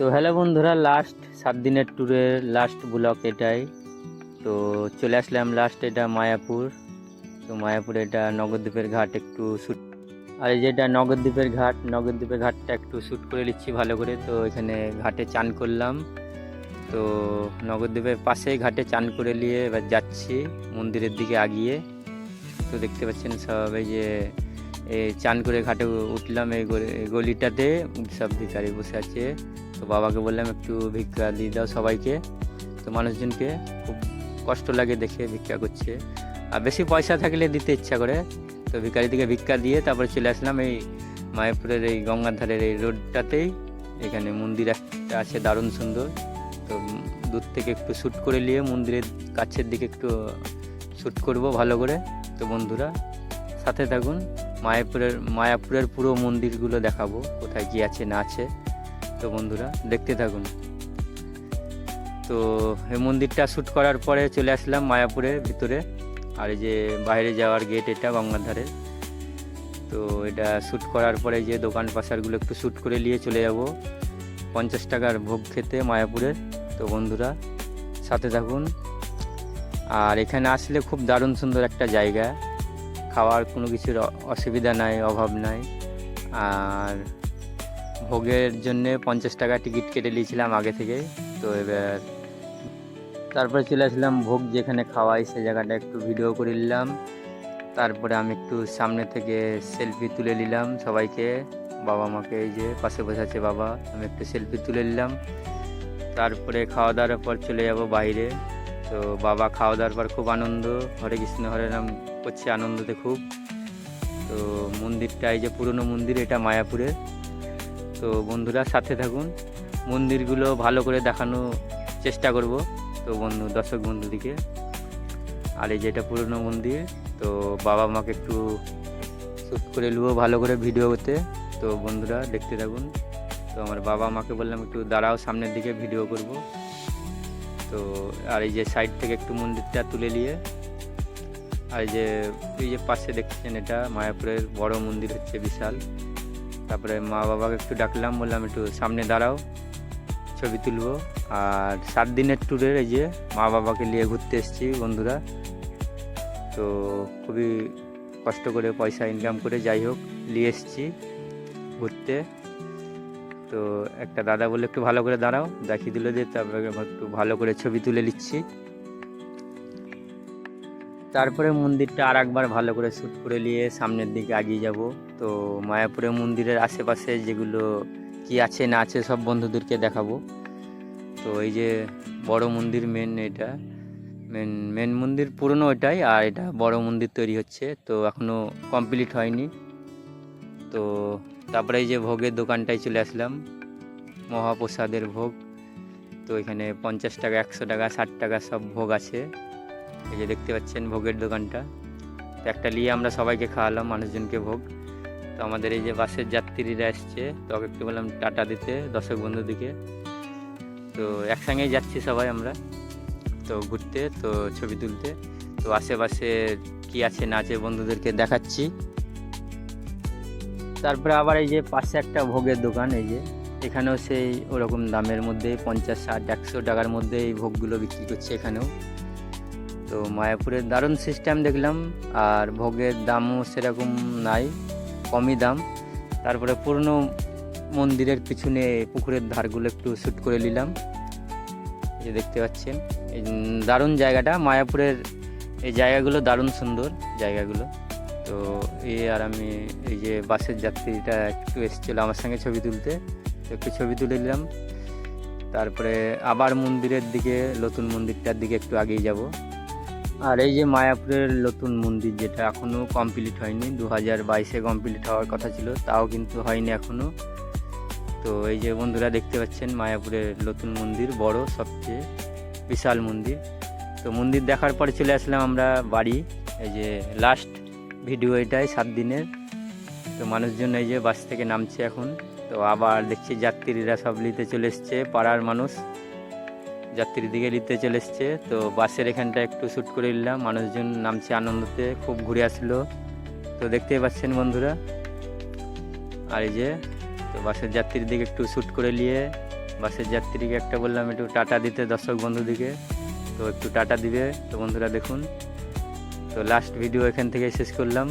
তো হ্যালো বন্ধুরা, লাস্ট 7 দিনের ট্যুরের লাস্ট ব্লক এটাই। তো চলে আসলাম লাস্ট, এটা মায়াপুর। তো মায়াপুরে এটা নগরদ্বীপের ঘাট একটু শ্যুট, আর এই যেটা নগরদ্বীপের ঘাট, নগরদ্বীপের ঘাটটা একটু শ্যুট করে নিচ্ছি ভালো করে। তো এখানে ঘাটে চান করলাম। তো নগরদ্বীপের পাশেই ঘাটে চান করে নিয়ে এবার যাচ্ছি মন্দিরের দিকে আগিয়ে। তো দেখতে পাচ্ছেন সব, এই যে এই চান করে ঘাটে উঠলাম, এই গলিটাতে সব ভিখারি বসে আছে। তো বাবাকে বললাম একটু ভিক্ষা দিয়ে দাও সবাইকে। তো মানুষজনকে খুব কষ্ট লাগে দেখে ভিক্ষা করছে, আর বেশি পয়সা থাকলে দিতে ইচ্ছা করে। তো ভিখারিদিকে ভিক্ষা দিয়ে তারপরে চলে আসলাম এই মায়াপুরের এই গঙ্গার ধারের এই রোডটাতেই। এখানে মন্দির একটা আছে দারুণ সুন্দর। তো দূর থেকে একটু শ্যুট করে নিয়ে মন্দিরের কাছের দিকে একটু শ্যুট করব ভালো করে। তো বন্ধুরা সাথে থাকুন, মায়াপুরের পুরো মন্দিরগুলো দেখাবো, কোথায় কি আছে না আছে। তো বন্ধুরা দেখতে থাকুন। তো এই মন্দিরটা শ্যুট করার পরে চলে আসলাম মায়াপুরের ভিতরে। আর এই যে বাইরে যাওয়ার গেট, এটা গঙ্গার ধারে। তো এটা শ্যুট করার পরে যে দোকান পাশারগুলো একটু শ্যুট করে নিয়ে চলে যাব 50 টাকার ভোগ খেতে মায়াপুরের। তো বন্ধুরা সাথে থাকুন। আর এখানে আসলে খুব দারুণ সুন্দর একটা জায়গা, খাওয়ার কোনো কিছুর অসুবিধা নাই, অভাব নাই। আর ভোগের জন্য 50 টাকা টিকিট কেটে নিয়েছিলাম আগে থেকে। তো এবার তারপরে চলে আসলাম ভোগ যেখানে খাওয়াই সে জায়গাটা একটু ভিডিও করে নিলাম। তারপরে আমি একটু সামনে থেকে সেলফি তুলে নিলাম সবাইকে, বাবা মাকে, এই যে পাশে বসে আছে বাবা, আমি একটু সেলফি তুলে নিলাম। তারপরে খাওয়া দাওয়ার পর চলে যাব বাইরে। তো বাবা খাওয়া দাওয়ার পর খুব আনন্দ, হরে কৃষ্ণ হরে রাম করছে আনন্দতে খুব। তো মন্দিরটা এই যে পুরনো মন্দির, এটা মায়াপুরের। তো বন্ধুরা সাথে থাকুন, মন্দিরগুলো ভালো করে দেখানোর চেষ্টা করব। তো দর্শক বন্ধুদিকে। আর এই যে এটা পুরনো মন্দির। তো বাবা মাকে একটু শ্যুট করে নেবো ভালো করে ভিডিওতে। তো বন্ধুরা দেখতে থাকুন। তো আমার বাবা মাকে বললাম একটু দাঁড়াও, সামনের দিকে ভিডিও করব। তো আর এই যে সাইড থেকে একটু মন্দিরটা তুলে নিয়ে, আর এই যে পাশে দেখছেন এটা মায়াপুরের বড় মন্দির হচ্ছে, বিশাল। তারপরে মা বাবাকে একটু ডাকলাম, বললাম একটু সামনে দাঁড়াও, ছবি তুলবো। আর 7 দিনের ট্যুরের এই যে মা বাবাকে নিয়ে ঘুরতে এসেছি বন্ধুরা। তো খুবই কষ্ট করে পয়সা ইনকাম করে যাই হোক নিয়ে এসেছি ঘুরতে। তো একটা দাদা বলে একটু ভালো করে দাঁড়াও, দেখিয়ে দিল যে তারপরে একটু ভালো করে ছবি তুলে নিচ্ছি। তারপরে মন্দিরটা আর একবার ভালো করে শ্যুট করে নিয়ে সামনের দিকে এগিয়ে যাব। তো মায়াপুরের মন্দিরের আশেপাশে যেগুলো কি আছে না আছে সব বন্ধুদেরকে দেখাবো। তো এই যে বড় মন্দির, এটা মেন মন্দির পুরনো ওইটাই, আর এটা বড় মন্দির তৈরি হচ্ছে, তো এখনও কমপ্লিট হয়নি। তো তারপরে এই যে ভোগের দোকানটায় চলে আসলাম, মহাপ্রসাদের ভোগ। তো এখানে 50 টাকা, 100 টাকা, 60 টাকা সব ভোগ আছে। এই যে দেখতে পাচ্ছেন ভোগের দোকানটা। তো একটা নিয়ে আমরা সবাইকে খাওয়ালাম মানুষজনকে ভোগ। তো আমাদের এই যে বাসের যাত্রীরা এসছে, তো একটু বললাম টাটা দিতে দর্শক বন্ধুদিকে। তো একসঙ্গেই যাচ্ছি সবাই আমরা তো ঘুরতে, তো ছবি তুলতে। তো আশেপাশে কি আছে না আছে বন্ধুদেরকে দেখাচ্ছি। তারপরে আবার এই যে পাশে একটা ভোগের দোকান, এই যে এখানেও সেই ওরকম দামের মধ্যে 50, 60, 100 টাকার মধ্যে এই ভোগগুলো বিক্রি করছে এখানেও। তো মায়াপুরের দারুণ সিস্টেম দেখলাম, আর ভোগের দামও সেরকম নাই, কমই দাম। তারপরে পুরনো মন্দিরের পিছনে পুকুরের ধারগুলো একটু শ্যুট করে নিলাম, এই যে দেখতে পাচ্ছেন। এই দারুণ জায়গাটা, মায়াপুরের এই জায়গাগুলো দারুণ সুন্দর জায়গাগুলো। তো আর আমি এই যে বাসের যাত্রীটা একটু এসেছিলো আমার সঙ্গে ছবি তুলতে, তো একটু ছবি তুলে নিলাম। তারপরে আবার মন্দিরের দিকে, নতুন মন্দিরটার দিকে একটু আগিয়ে যাব। আর এই যে মায়াপুরের নতুন মন্দির, যেটা এখনও কমপ্লিট হয়নি, 2022-এ কমপ্লিট হওয়ার কথা ছিল, তাও কিন্তু হয়নি এখনও। তো এই যে বন্ধুরা দেখতে পাচ্ছেন মায়াপুরের নতুন মন্দির, বড় সবচেয়ে বিশাল মন্দির। তো মন্দির দেখার পরে চলে আসলাম আমরা বাড়ি। এই যে লাস্ট ভিডিও এটাই 7 দিনের। তো মানুষজন এই যে বাস থেকে নামছে এখন। তো আবার দেখছি যাত্রীরা সব নিতে চলে এসছে, পাড়ার মানুষ যাত্রীর দিকে নিতে চলে এসছে। তো বাসের এখানটা একটু শ্যুট করে নিলাম, মানুষজন নামছে আনন্দতে, খুব ঘুরে আসলো। তো দেখতেই পাচ্ছেন বন্ধুরা। আর এই যে তো বাসের যাত্রীর দিকে একটু শ্যুট করে নিয়ে বাসের যাত্রীকে একটা বললাম একটু টাটা দিতে দর্শক বন্ধুদিকে, তো একটু টাটা দিবে। তো বন্ধুরা দেখুন, তো লাস্ট ভিডিও এখান থেকে শেষ করলাম।